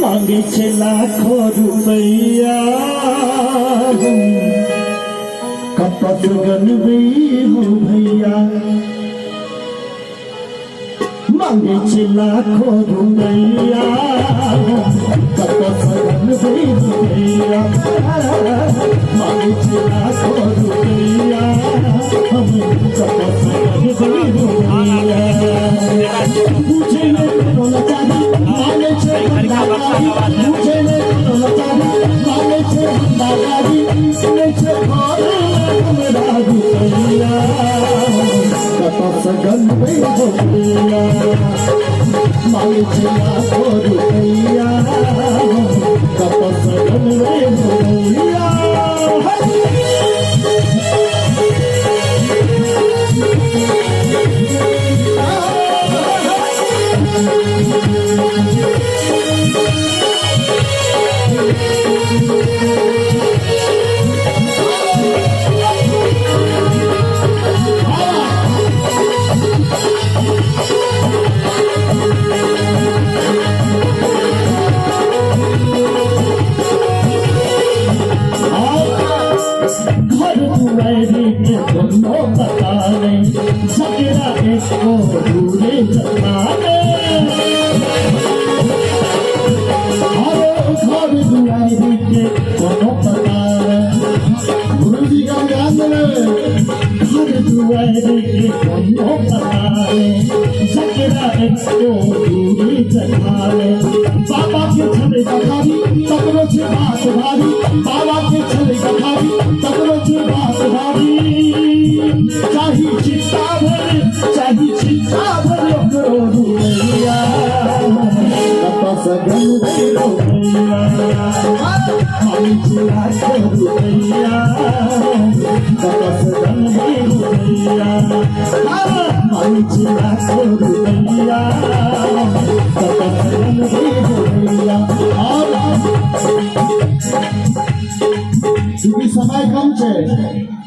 मांगे छे लाखों रुपया कपट गनबी हो भैया मांगे छे लाखों रुपया कपट गनबी हो भैया मांगे छे लाखों रुपया हम कपट गनबी हो भैया पूछे ने बोला चाही मांगे छे मुझे ने बोला चाही मांगे छे दादाजी सुने छे मेरा रुपया कपट गनबी हो भैया मांगे छे लाखों रुपया कपट गनबी हो भैया दोनों बताने झगड़ा एक को दूरे जताने घर दुआरी के दोनों बताने गुरु जी का ज्ञान घर दुआरी के दोनों बताने झगड़ा एक को दूरे जताने बाबा के छले बखारी तकरो से बात भारी बाबा के छले बखारी तकरो से बात भारी चाही चिट्टा भर करो रुपया कपट गनबी हो भैया मांगे छे लाखों रुपया कपट गनबी हो भैया मांगे छे लाखों रुपया कपट गनबी हो भैया और क्योंकि समय कम है